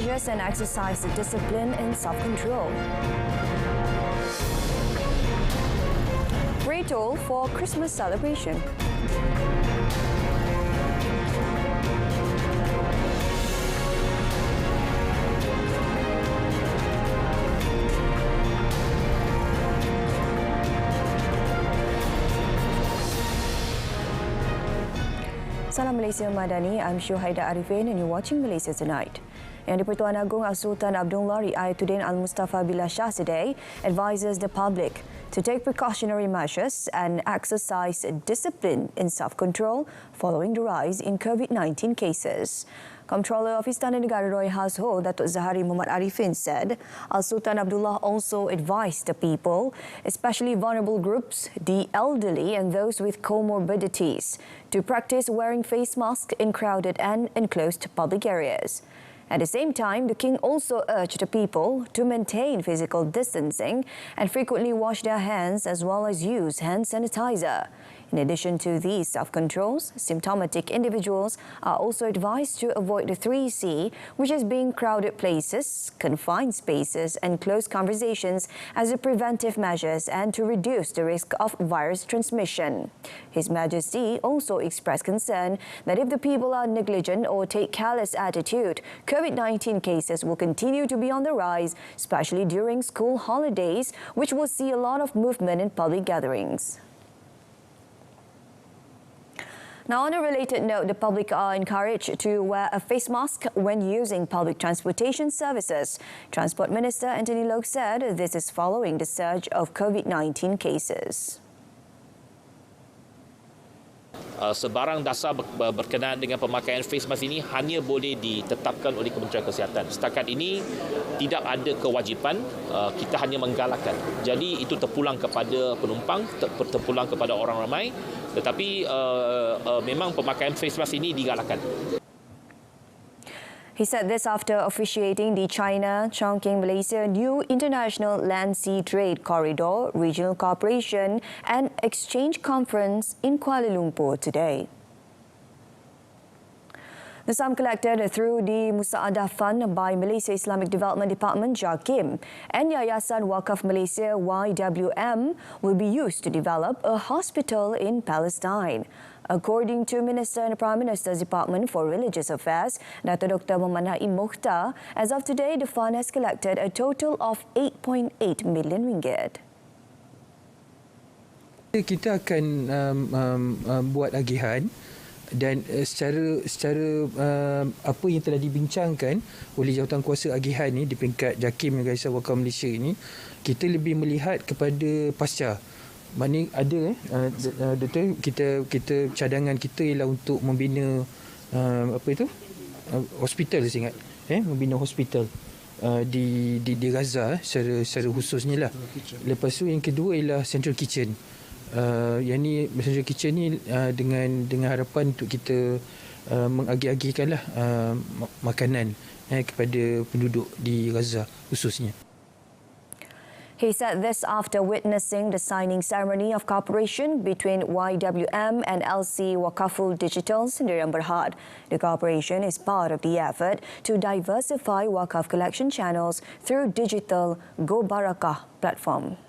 measures and exercise discipline and self-control. Free toll for Christmas celebration. Salam Malaysia Madani, I'm Syuhaida Arifin and you're watching Malaysia Tonight. Yang di-Pertuan Agong Sultan Abdullah Riayatuddin Al-Mustafa Billah Shah today advises the public to take precautionary measures and exercise discipline in self-control following the rise in COVID-19 cases. Comptroller of Istana Negara Royal Household, Datuk Zahari Muhammad Arifin said Al-Sultan Abdullah also advised the people, especially vulnerable groups, the elderly and those with comorbidities, to practice wearing face masks in crowded and enclosed public areas. At the same time, the King also urged the people to maintain physical distancing and frequently wash their hands as well as use hand sanitizer. In addition to these self-controls, symptomatic individuals are also advised to avoid the 3C, which is being crowded places, confined spaces and close conversations as a preventive measures and to reduce the risk of virus transmission. His Majesty also expressed concern that if the people are negligent or take careless attitude, COVID-19 cases will continue to be on the rise, especially during school holidays, which will see a lot of movement in public gatherings. Now, on a related note, the public are encouraged to wear a face mask when using public transportation services. Transport Minister Anthony Loke said this is following the surge of COVID-19 cases. Sebarang dasar berkenaan dengan pemakaian face mask ini hanya boleh ditetapkan oleh Kementerian Kesihatan. Setakat ini tidak ada kewajipan, kita hanya menggalakkan. Jadi itu terpulang kepada penumpang, terpulang kepada orang ramai, tetapi memang pemakaian face mask ini digalakkan. He said this after officiating the China-Chongqing-Malaysia New International Land Sea Trade Corridor Regional Cooperation and Exchange Conference in Kuala Lumpur today. The sum collected through the Musaadah Fund by Malaysia Islamic Development Department JAKIM and Yayasan Wakaf Malaysia YWM will be used to develop a hospital in Palestine. According to Minister in the Prime Minister's Department for Religious Affairs, Dr. Muhammad Naim Mukhtar, as of today, the fund has collected a total of 8.8 million ringgit. Kita akan buat agihan dan secara apa yang telah dibincangkan oleh jawatankuasa agihan ni di peringkat JAKIM dan Yayasan Wakaf Malaysia ini, kita lebih melihat kepada pasca. Maknanya ada betul kita cadangan kita ialah untuk membina hospital saya ingat membina hospital di Gaza secara khususnya lah. Lepas tu yang kedua ialah central kitchen. Yang ni central kitchen ni dengan harapan untuk kita mengagih-agihkanlah makanan kepada penduduk di Gaza khususnya. He said this after witnessing the signing ceremony of cooperation between YWM and LC Wakaful Digital Sdn Berhad. The cooperation is part of the effort to diversify Wakaf collection channels through digital Go Barakah platform.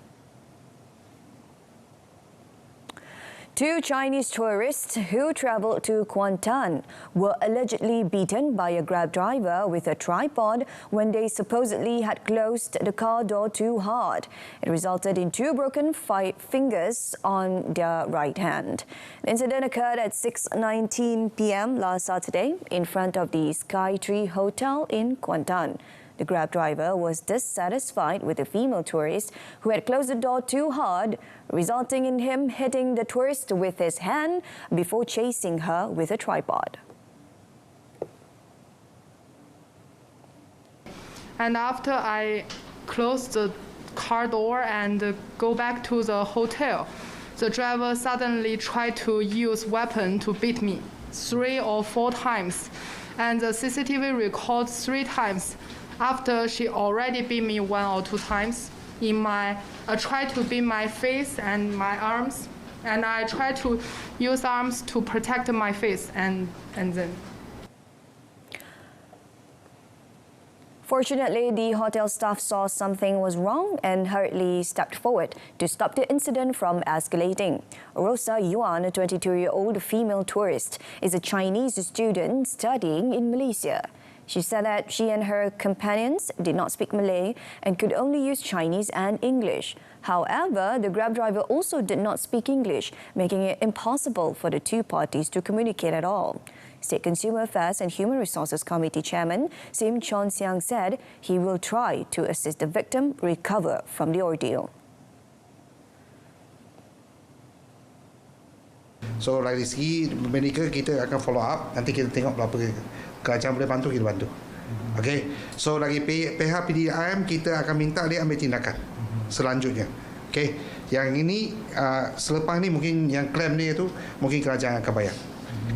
Two Chinese tourists who travelled to Kuantan were allegedly beaten by a Grab driver with a tripod when they supposedly had closed the car door too hard. It resulted in two broken fingers on their right hand. The incident occurred at 6:19 p.m. last Saturday in front of the Skytree Hotel in Kuantan. The Grab driver was dissatisfied with the female tourist who had closed the door too hard, resulting in him hitting the tourist with his hand before chasing her with a tripod. And after I closed the car door and go back to the hotel, the driver suddenly tried to use weapon to beat me 3 or 4 times. And the CCTV records 3 times. After she already beat me 1 or 2 times, tried to beat my face and my arms, and I tried to use arms to protect my face, and then. Fortunately, the hotel staff saw something was wrong and hurriedly stepped forward to stop the incident from escalating. Rosa Yuan, a 22-year-old female tourist, is a Chinese student studying in Malaysia. She said that she and her companions did not speak Malay and could only use Chinese and English. However, the Grab driver also did not speak English, making it impossible for the two parties to communicate at all. State Consumer Affairs and Human Resources Committee Chairman Sim Chon Siang said he will try to assist the victim recover from the ordeal. So dari segi medical kita akan follow up, nanti kita tengok berapa kerajaan boleh bantu, kita bantu. Okay, so lagi pihak PDIM kita akan minta dia ambil tindakan selanjutnya. Okay, yang ini selepas ni mungkin yang klaim dia tu mungkin kerajaan akan bayar.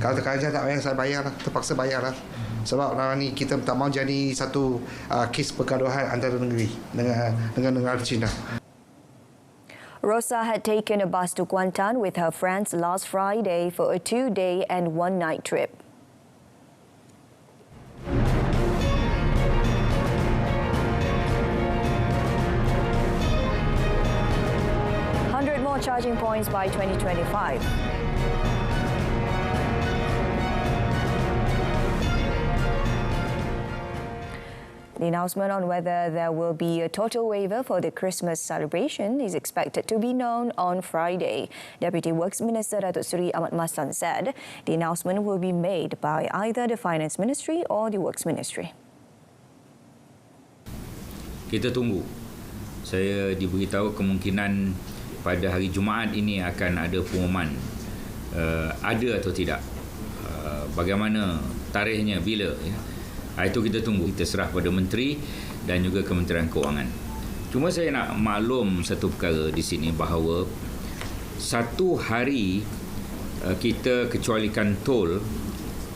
Kalau kerajaan tak bayar, saya bayarlah, terpaksa bayarlah. Sebab ni kita tak mahu jadi satu kes pergaduhan antara negeri dengan negara China. Rosa had taken a bus to Kuantan with her friends last Friday for a 2-day and 1-night trip. More charging points by 2025. The announcement on whether there will be a total waiver for the Christmas celebration is expected to be known on Friday. Deputy Works Minister Datuk Seri Ahmad Maslan said the announcement will be made by either the Finance Ministry or the Works Ministry. Kita tunggu. Saya diberitahu kemungkinan pada hari Jumaat ini akan ada pengumuman ada atau tidak, bagaimana tarikhnya, bila ya. Itu kita tunggu, kita serah pada menteri dan juga Kementerian Kewangan. Cuma saya nak maklum satu perkara di sini bahawa satu hari kita kecualikan tol,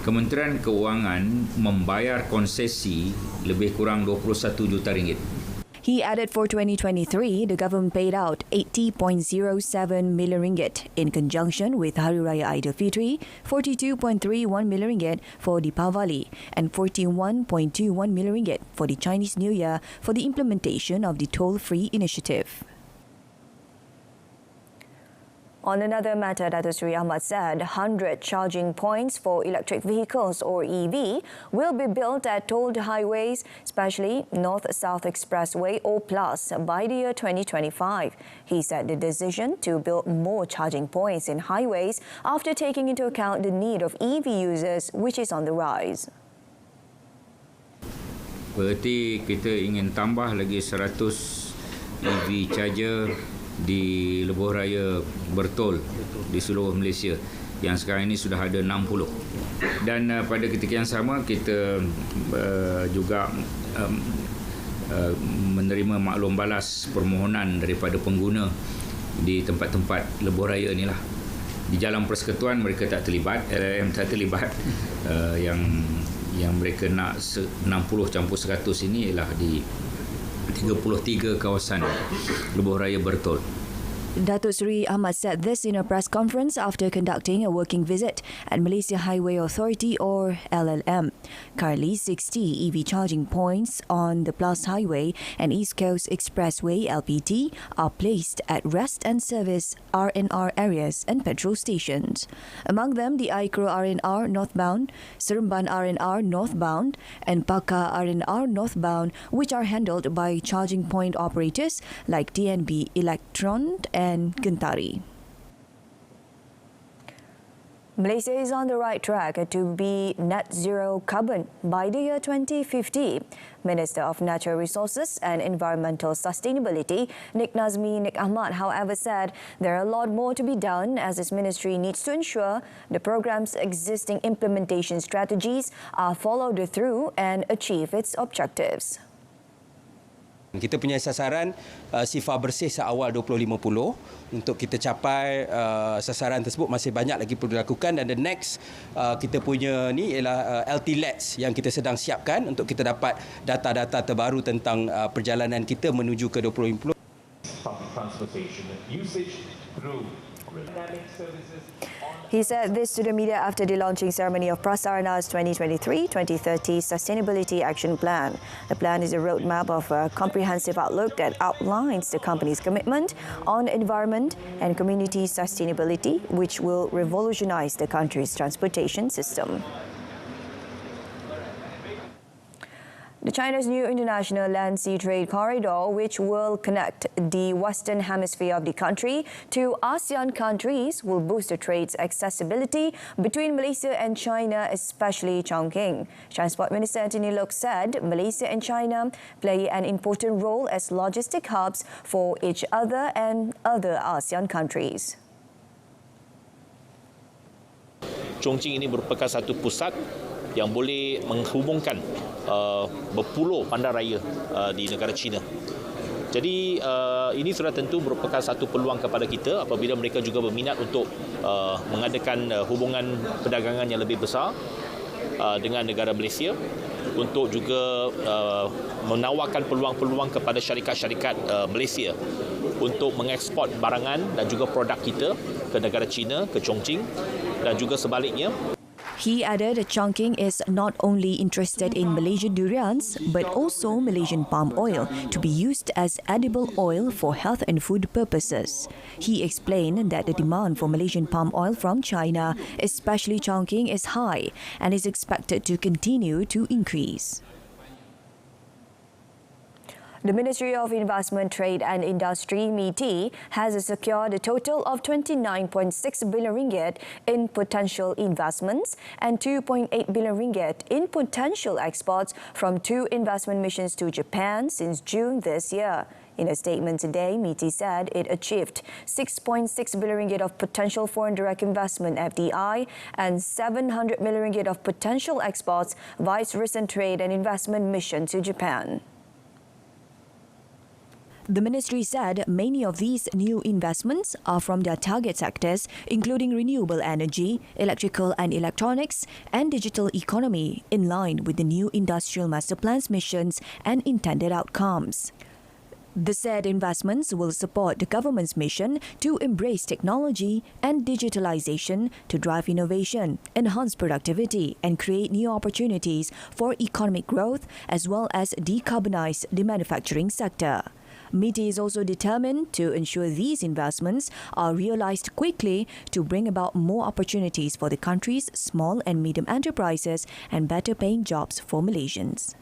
Kementerian Kewangan membayar konsesi lebih kurang 21 juta ringgit. He added for 2023, the government paid out 80.07 million ringgit in conjunction with Hari Raya Aidilfitri, 42.31 million ringgit for Deepavali, and 41.21 million ringgit for the Chinese New Year for the implementation of the toll-free initiative. On another matter, Datuk Seri Ahmad said 100 charging points for electric vehicles or EV will be built at tolled highways, especially North-South Expressway or Plus, by the year 2025. He said the decision to build more charging points in highways after taking into account the need of EV users, which is on the rise. Berarti kita ingin tambah lagi 100 EV charger di lebuh raya bertol di seluruh Malaysia, yang sekarang ini sudah ada 60. Dan pada ketika yang sama kita juga menerima maklum balas permohonan daripada pengguna di tempat-tempat lebuh raya inilah. Di Jalan Persekutuan mereka tak terlibat, LLM tak terlibat. Yang mereka nak 60 campur 100 ini ialah di 33 kawasan lebuh raya bertol. Datuk Seri Ahmad said this in a press conference after conducting a working visit at Malaysia Highway Authority or LLM. Currently, 60 EV charging points on the Plus Highway and East Coast Expressway (LPT) are placed at rest and service R&R areas and petrol stations. Among them, the Aikro R&R northbound, Seremban R&R northbound, and Paka R&R northbound, which are handled by charging point operators like DNB Electron and Gentari. Malaysia is on the right track to be net zero carbon by the year 2050. Minister of Natural Resources and Environmental Sustainability, Nik Ahmad, however, said there are a lot more to be done as his ministry needs to ensure the program's existing implementation strategies are followed through and achieve its objectives. Kita punya sasaran sifar bersih seawal 2050. Untuk kita capai sasaran tersebut masih banyak lagi perlu dilakukan, dan the next kita punya ni ialah LT-LETS yang kita sedang siapkan untuk kita dapat data-data terbaru tentang perjalanan kita menuju ke 2050. He said this to the media after the launching ceremony of Prasarana's 2023-2030 Sustainability Action Plan. The plan is a roadmap of a comprehensive outlook that outlines the company's commitment on environment and community sustainability, which will revolutionize the country's transportation system. China's new international land-sea trade corridor, which will connect the western hemisphere of the country to ASEAN countries, will boost the trade's accessibility between Malaysia and China, especially Chongqing. Transport Minister Anthony Loke said Malaysia and China play an important role as logistic hubs for each other and other ASEAN countries. Chongqing ini merupakan satu pusat yang boleh menghubungkan berpuluh bandaraya di negara China. Jadi ini sudah tentu merupakan satu peluang kepada kita apabila mereka juga berminat untuk mengadakan hubungan perdagangan yang lebih besar dengan negara Malaysia, untuk juga menawarkan peluang-peluang kepada syarikat-syarikat Malaysia untuk mengeksport barangan dan juga produk kita ke negara China, ke Chongqing, dan juga sebaliknya. He added Chongqing is not only interested in Malaysian durians, but also Malaysian palm oil to be used as edible oil for health and food purposes. He explained that the demand for Malaysian palm oil from China, especially Chongqing, is high and is expected to continue to increase. The Ministry of Investment, Trade and Industry, MITI, has secured a total of 29.6 billion ringgit in potential investments and 2.8 billion ringgit in potential exports from 2 investment missions to Japan since June this year. In a statement today, MITI said it achieved 6.6 billion ringgit of potential foreign direct investment (FDI) and 700 million ringgit of potential exports via its recent trade and investment mission to Japan. The ministry said many of these new investments are from their target sectors, including renewable energy, electrical and electronics, and digital economy, in line with the new industrial master plan's missions and intended outcomes. The said investments will support the government's mission to embrace technology and digitalization to drive innovation, enhance productivity, and create new opportunities for economic growth, as well as decarbonize the manufacturing sector. MITI is also determined to ensure these investments are realized quickly to bring about more opportunities for the country's small and medium enterprises and better paying jobs for Malaysians.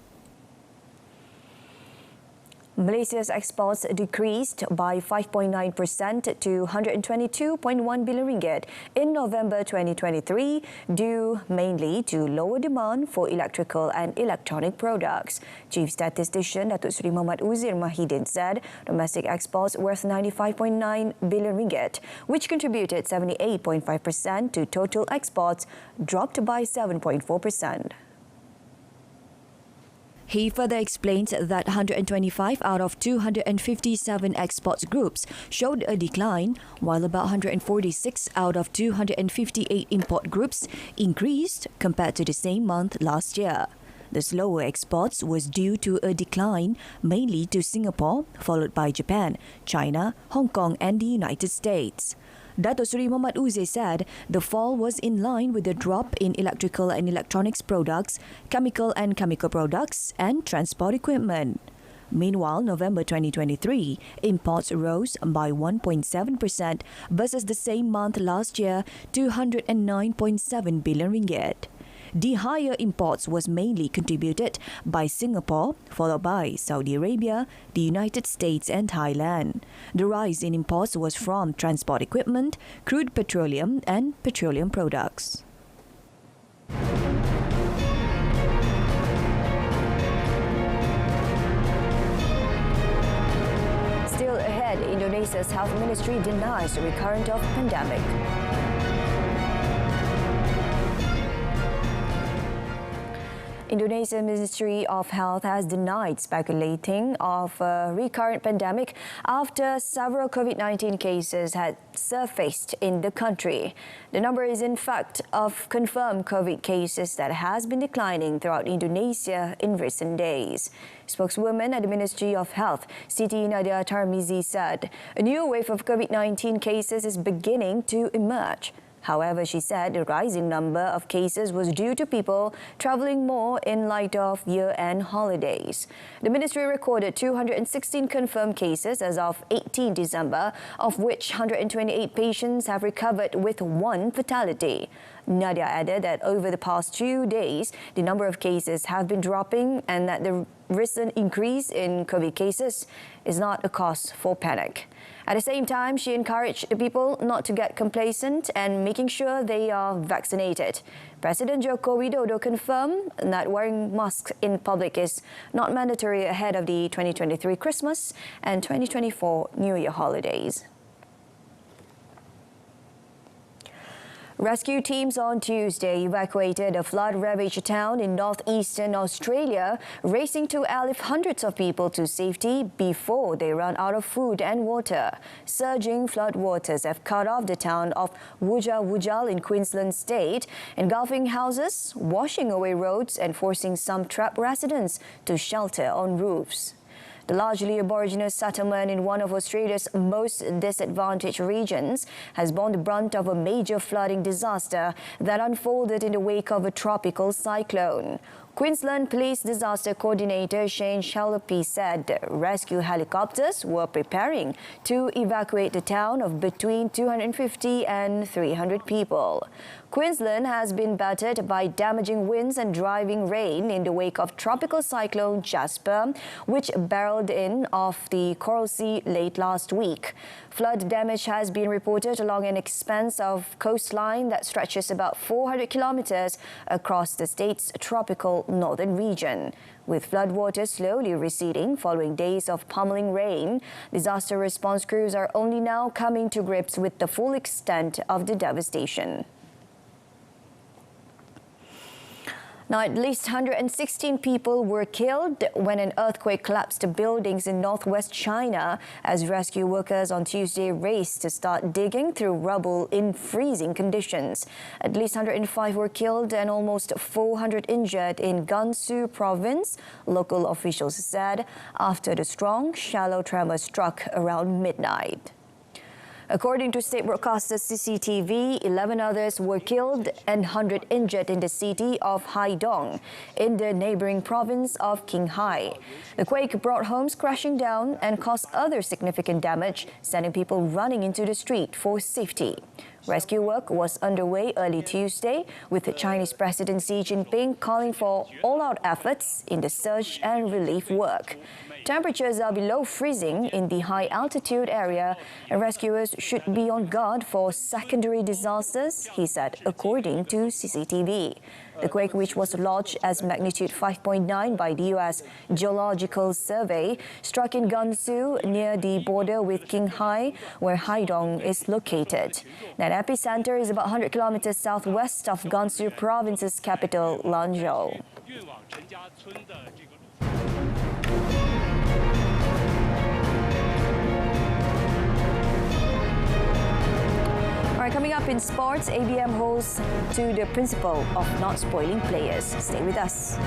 Malaysia's exports decreased by 5.9% to 122.1 billion ringgit in November 2023, due mainly to lower demand for electrical and electronic products. Chief Statistician Datuk Seri Muhammad Uzir Mahidin said domestic exports worth 95.9 billion ringgit, which contributed 78.5% to total exports, dropped by 7.4%. He further explains that 125 out of 257 exports groups showed a decline, while about 146 out of 258 import groups increased compared to the same month last year. The slower exports was due to a decline mainly to Singapore, followed by Japan, China, Hong Kong and the United States. Datuk Seri Muhammad Uzir said the fall was in line with the drop in electrical and electronics products, chemical and chemical products, and transport equipment. Meanwhile, November 2023, imports rose by 1.7% versus the same month last year to 109.7 billion ringgit. The higher imports was mainly contributed by Singapore, followed by Saudi Arabia, the United States and Thailand. The rise in imports was from transport equipment, crude petroleum and petroleum products. Still ahead, Indonesia's health ministry denies the recurrence of pandemic. Indonesia's Ministry of Health has denied speculating of a recurrent pandemic after several COVID-19 cases had surfaced in the country. The number is in fact of confirmed COVID cases that has been declining throughout Indonesia in recent days. Spokeswoman at the Ministry of Health, Siti Nadia Tarmizi, said a new wave of COVID-19 cases is beginning to emerge. However, she said the rising number of cases was due to people travelling more in light of year-end holidays. The ministry recorded 216 confirmed cases as of 18 December, of which 128 patients have recovered with one fatality. Nadia added that over the past 2 days, the number of cases have been dropping and that the recent increase in COVID cases is not a cause for panic. At the same time, she encouraged people not to get complacent and making sure they are vaccinated. President Joko Widodo confirmed that wearing masks in public is not mandatory ahead of the 2023 Christmas and 2024 New Year holidays. Rescue teams on Tuesday evacuated a flood-ravaged town in northeastern Australia, racing to airlift hundreds of people to safety before they run out of food and water. Surging floodwaters have cut off the town of Wujal in Queensland state, engulfing houses, washing away roads and forcing some trapped residents to shelter on roofs. The largely Aboriginal settlement in one of Australia's most disadvantaged regions has borne the brunt of a major flooding disaster that unfolded in the wake of a tropical cyclone. Queensland Police Disaster Coordinator Shane Shalapi said rescue helicopters were preparing to evacuate the town of between 250 and 300 people. Queensland has been battered by damaging winds and driving rain in the wake of tropical cyclone Jasper, which barreled in off the Coral Sea late last week. Flood damage has been reported along an expanse of coastline that stretches about 400 kilometres across the state's tropical northern region. With floodwaters slowly receding following days of pummeling rain, disaster response crews are only now coming to grips with the full extent of the devastation. Now, at least 116 people were killed when an earthquake collapsed buildings in northwest China as rescue workers on Tuesday raced to start digging through rubble in freezing conditions. At least 105 were killed and almost 400 injured in Gansu province, local officials said, after the strong, shallow tremor struck around midnight. According to state broadcaster CCTV, 11 others were killed and 100 injured in the city of Haidong in the neighboring province of Qinghai. The quake brought homes crashing down and caused other significant damage, sending people running into the street for safety. Rescue work was underway early Tuesday, with the Chinese President Xi Jinping calling for all-out efforts in the search and relief work. Temperatures are below freezing in the high-altitude area, and rescuers should be on guard for secondary disasters, he said, according to CCTV. The quake, which was lodged as magnitude 5.9 by the U.S. Geological Survey, struck in Gansu near the border with Qinghai, where Haidong is located. That epicenter is about 100 kilometers southwest of Gansu province's capital, Lanzhou. All right, coming up in sports, ABM holds to the principle of not spoiling players. Stay with us.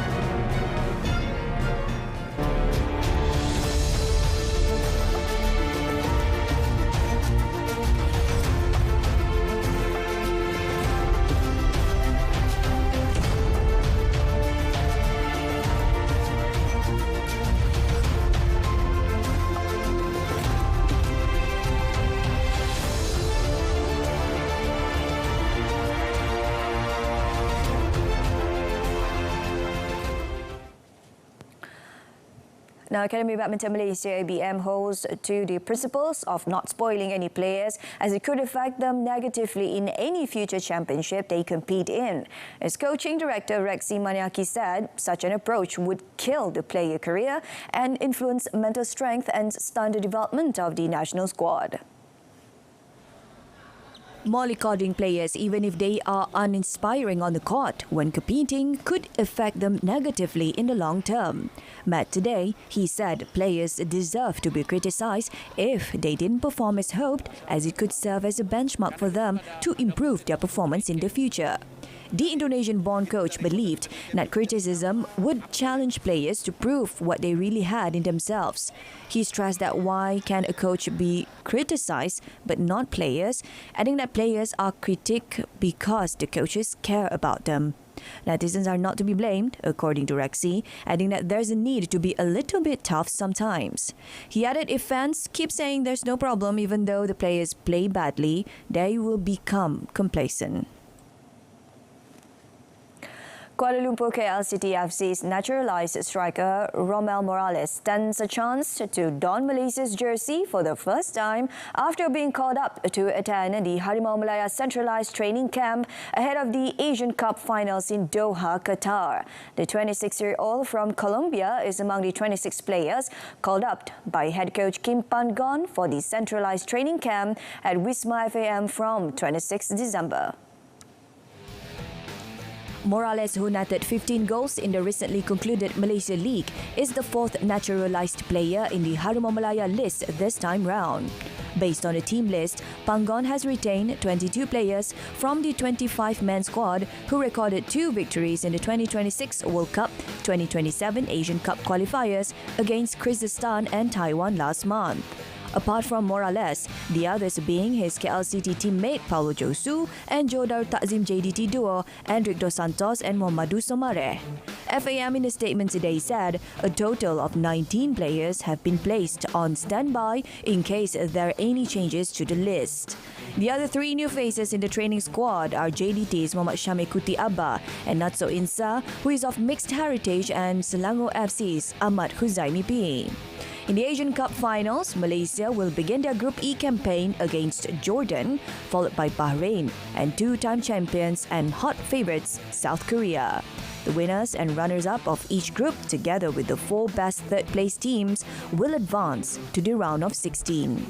Now, Academy Badminton Malaysia ABM holds to the principles of not spoiling any players, as it could affect them negatively in any future championship they compete in. As coaching director Rasmi said, such an approach would kill the player career and influence mental strength and stunt the development of the national squad. Mollycoddling players, even if they are uninspiring on the court, when competing, could affect them negatively in the long term. Met today, he said players deserve to be criticised if they didn't perform as hoped, as it could serve as a benchmark for them to improve their performance in the future. The Indonesian-born coach believed that criticism would challenge players to prove what they really had in themselves. He stressed that why can a coach be criticised but not players, adding that players are critiqued because the coaches care about them. Netizens are not to be blamed, according to Rasmi, adding that there's a need to be a little bit tough sometimes. He added if fans keep saying there's no problem even though the players play badly, they will become complacent. Kuala Lumpur KLCT FC's naturalised striker Romel Morales stands a chance to don Malaysia's jersey for the first time after being called up to attend the Harimau Malaya centralised training camp ahead of the Asian Cup finals in Doha, Qatar. The 26-year-old from Colombia is among the 26 players called up by head coach Kim Pan-gon for the centralised training camp at Wisma FAM from 26 December. Morales, who netted 15 goals in the recently concluded Malaysia League, is the fourth naturalised player in the Harimau Malaya list this time round. Based on the team list, Pan-gon has retained 22 players from the 25-man squad who recorded 2 victories in the 2026 World Cup, 2027 Asian Cup qualifiers against Kyrgyzstan and Taiwan last month. Apart from Morales, the others being his KLCT teammate Paulo Josu and Jodar Takzim JDT duo Endrick Dos Santos and Mohamadu Somare. FAM in a statement today said a total of 19 players have been placed on standby in case there are any changes to the list. The other 3 new faces in the training squad are JDT's Mohammad Syam Ikuti Abba and Natso Insa, who is of mixed heritage, and Selangor FC's Ahmad Huzaimi P. In the Asian Cup finals, Malaysia will begin their Group E campaign against Jordan, followed by Bahrain and 2-time champions and hot favourites South Korea. The winners and runners-up of each group, together with the 4 best third-place teams, will advance to the round of 16.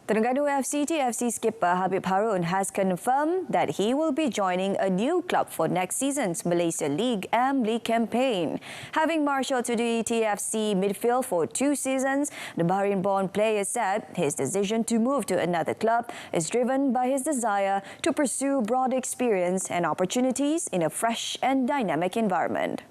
Terengganu FC skipper Habib Harun has confirmed that he will be joining a new club for next season's Malaysia League M League campaign. Having marshalled to the TFC midfield for 2 seasons, the Bahrain-born player said his decision to move to another club is driven by his desire to pursue broad experience and opportunities in a fresh and dynamic environment.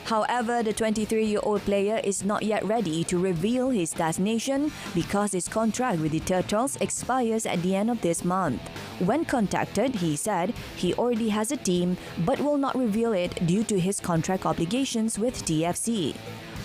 However, the 23-year-old player is not yet ready to reveal his destination because his contract with the Turtles expires at the end of this month. When contacted, he said he already has a team but will not reveal it due to his contract obligations with TFC.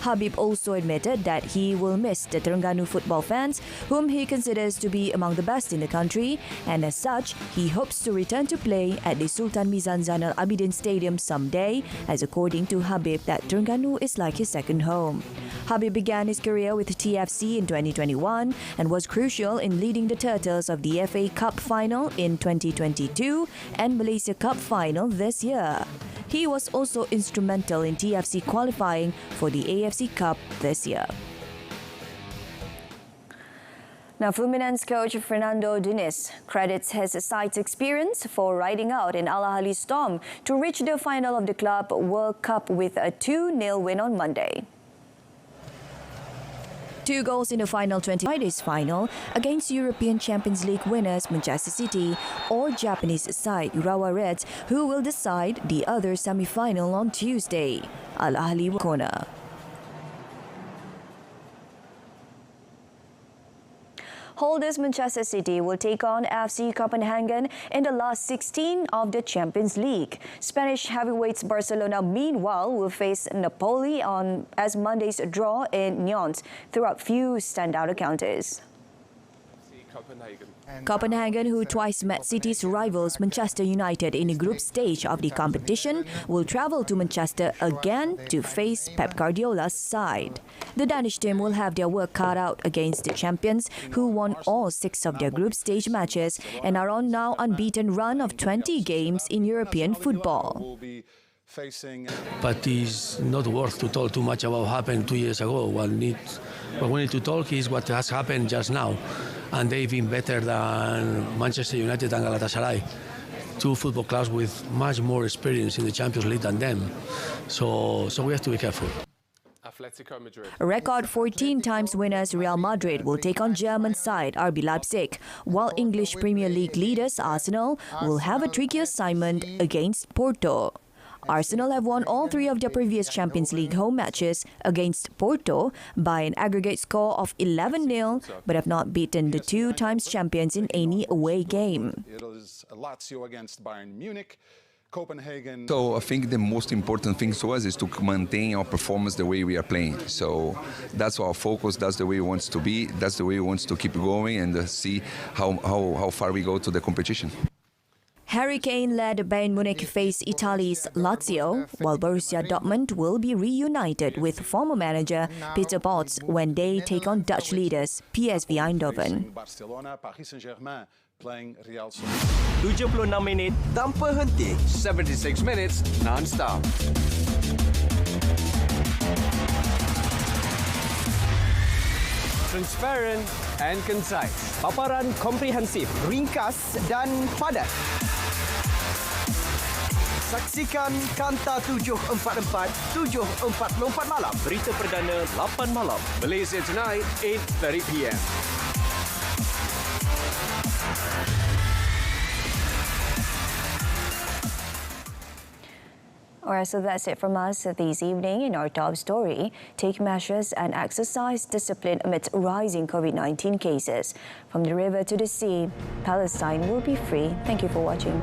Habib also admitted that he will miss the Terengganu football fans, whom he considers to be among the best in the country, and as such, he hopes to return to play at the Sultan Mizan Zainal Abidin Stadium someday, as according to Habib, that Terengganu is like his second home. Habib began his career with TFC in 2021 and was crucial in leading the Turtles of the FA Cup final in 2022 and Malaysia Cup final this year. He was also instrumental in TFC qualifying for the AFC Cup this year. Now, Fluminense coach Fernando Diniz credits his side's experience for riding out an Al Ahly storm to reach the final of the Club World Cup with a 2-0 win on Monday. 2 goals in the final Friday's final against European Champions League winners Manchester City or Japanese side Urawa Reds, who will decide the other semi-final on Tuesday. Al Ahly corner. Holders Manchester City will take on FC Copenhagen in the last 16 of the Champions League. Spanish heavyweights Barcelona, meanwhile, will face Napoli as Monday's draw in Nantes throughout few standout encounters. Copenhagen, who twice met City's rivals Manchester United in the group stage of the competition, will travel to Manchester again to face Pep Guardiola's side. The Danish team will have their work cut out against the champions, who won all 6 of their group stage matches and are on now unbeaten run of 20 games in European football. But it's not worth to talk too much about what happened 2 years ago. What we need to talk is what has happened just now. And they've been better than Manchester United and Galatasaray. Two football clubs with much more experience in the Champions League than them. So we have to be careful. Record 14 times winners Real Madrid will take on German side RB Leipzig, while English Premier League leaders Arsenal will have a tricky assignment against Porto. Arsenal have won all three of their previous Champions League home matches against Porto by an aggregate score of 11-0, but have not beaten the two times champions in any away game. It is Lazio against Bayern Munich. Copenhagen. So I think the most important thing to us is to maintain our performance the way we are playing. So that's our focus. That's the way we want to be. That's the way we want to keep going and see how far we go to the competition. Harry Kane-led Bayern Munich face Italy's Lazio, while Borussia Dortmund will be reunited with former manager Peter Bosz when they take on Dutch leaders PSV Eindhoven. Barcelona, Paris Saint-Germain playing Real 76 minit tanpa henti, 76 minutes non-stop. Transparent and concise. Paparan komprehensif, ringkas dan padat. Saksikan Kanta 744 7:44 malam. Berita perdana 8 malam. Malaysia Tonight, 8:30 p.m. Alright, so that's it from us this evening. In our top story, take measures and exercise discipline amidst rising COVID-19 cases. From the river to the sea, Palestine will be free. Thank you for watching.